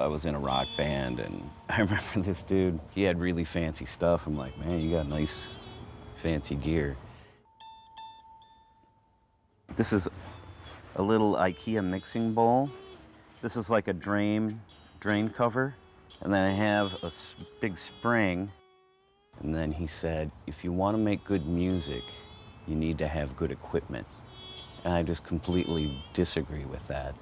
I was in a rock band, and I remember this dude, he had really fancy stuff. I'm like, man, you got nice, fancy gear. This is a little IKEA mixing bowl. This is like a drain cover. And then I have a big spring. And then he said, if you want to make good music, you need to have good equipment. And I just completely disagree with that.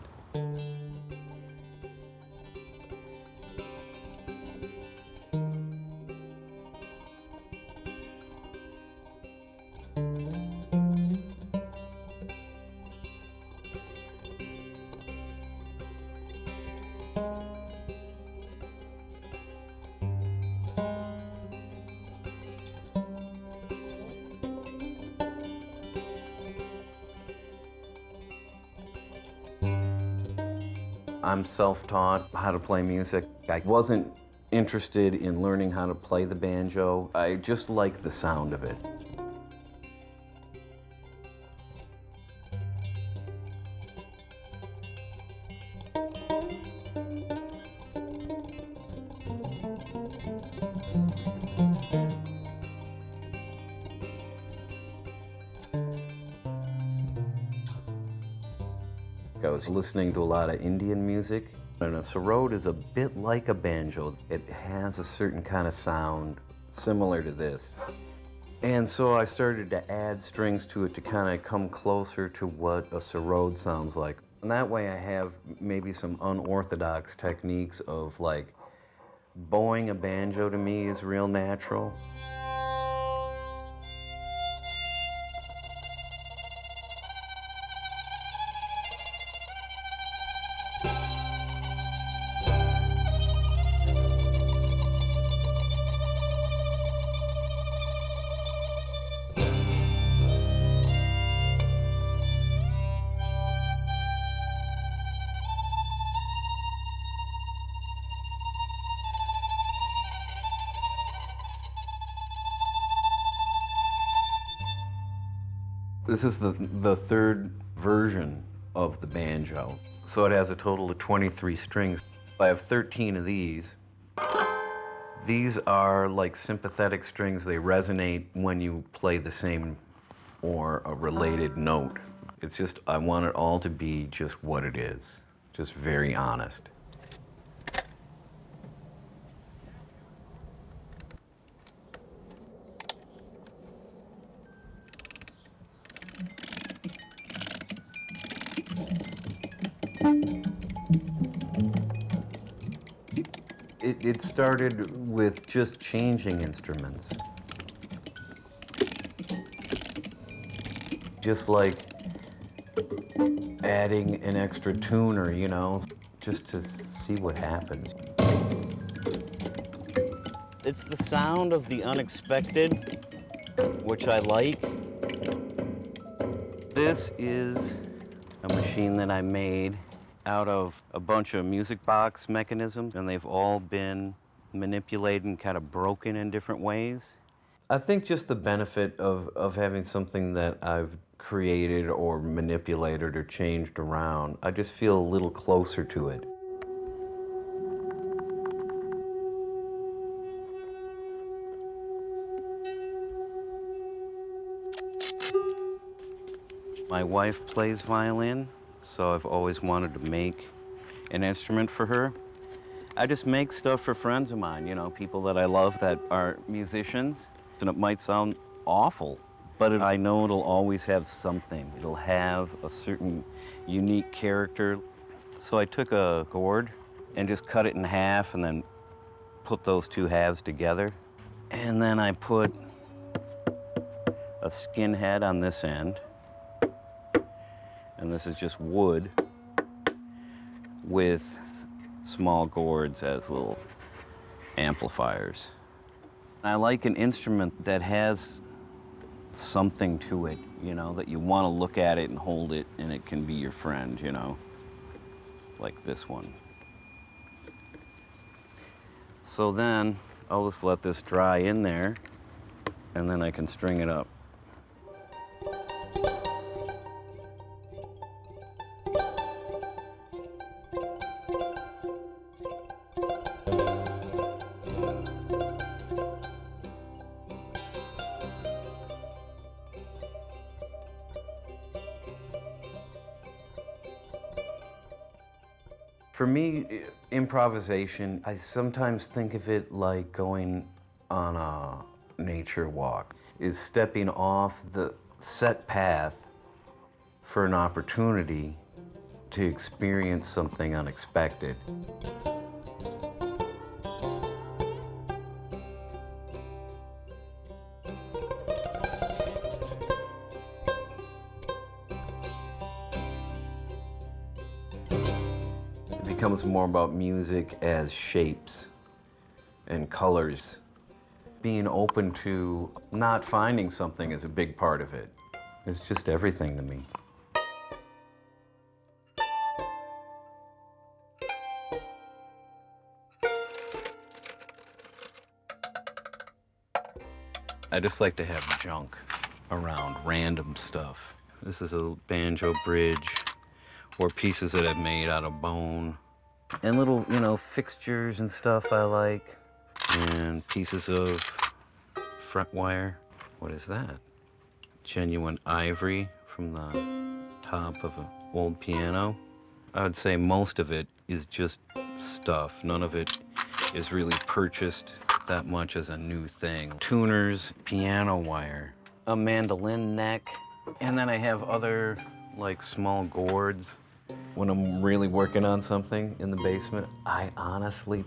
I'm self-taught how to play music. I wasn't interested in learning how to play the banjo. I just like the sound of it. I was listening to a lot of Indian music, and a sarod is a bit like a banjo. It has a certain kind of sound similar to this. And so I started to add strings to it to kind of come closer to what a sarod sounds like. And that way I have maybe some unorthodox techniques of like bowing a banjo to me is real natural. This is the third version of the banjo. So it has a total of 23 strings. I have 13 of these. These are like sympathetic strings. They resonate when you play the same or a related note. It's just, I want it all to be just what it is, just very honest. It started with just changing instruments. Just like adding an extra tuner, you know, just to see what happens. It's the sound of the unexpected, which I like. This is a machine that I made out of a bunch of music box mechanisms, and they've all been manipulated and kind of broken in different ways. I think just the benefit of having something that I've created or manipulated or changed around, I just feel a little closer to it. My wife plays violin, so I've always wanted to make an instrument for her. I just make stuff for friends of mine, you know, people that I love that are musicians. And it might sound awful, but I know it'll always have something. It'll have a certain unique character. So I took a gourd and just cut it in half and then put those two halves together. And then I put a skin head on this end. And this is just wood with small gourds as little amplifiers. I like an instrument that has something to it, you know, that you want to look at it and hold it and it can be your friend, you know, like this one. So then I'll just let this dry in there and then I can string it up. For me, improvisation, I sometimes think of it like going on a nature walk, is stepping off the set path for an opportunity to experience something unexpected. It becomes more about music as shapes and colors. Being open to not finding something is a big part of it. It's just everything to me. I just like to have junk around, random stuff. This is a banjo bridge, or pieces that I've made out of bone. And little, fixtures and stuff I like. And pieces of fret wire. What is that? Genuine ivory from the top of an old piano. I would say most of it is just stuff. None of it is really purchased that much as a new thing. Tuners, piano wire, a mandolin neck, and then I have other like small gourds. When I'm really working on something in the basement, I honestly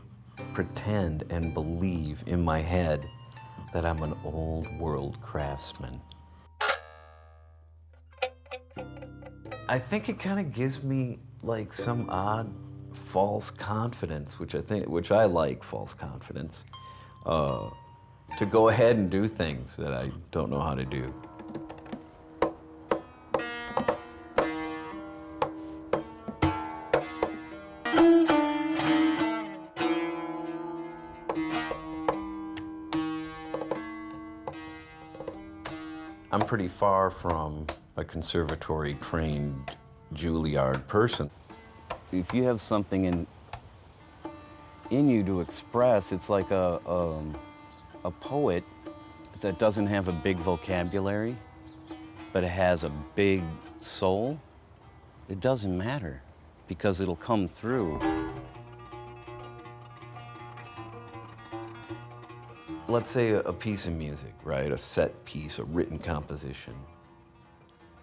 pretend and believe in my head that I'm an old world craftsman. I think it kind of gives me like some odd false confidence, which I like false confidence, to go ahead and do things that I don't know how to do. I'm pretty far from a conservatory-trained Juilliard person. If you have something in you to express, it's like a poet that doesn't have a big vocabulary, but it has a big soul. It doesn't matter, because it'll come through. Let's say a piece of music, right? A set piece, a written composition.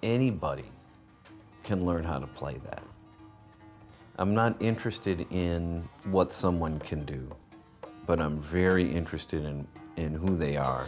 Anybody can learn how to play that. I'm not interested in what someone can do, but I'm very interested in who they are.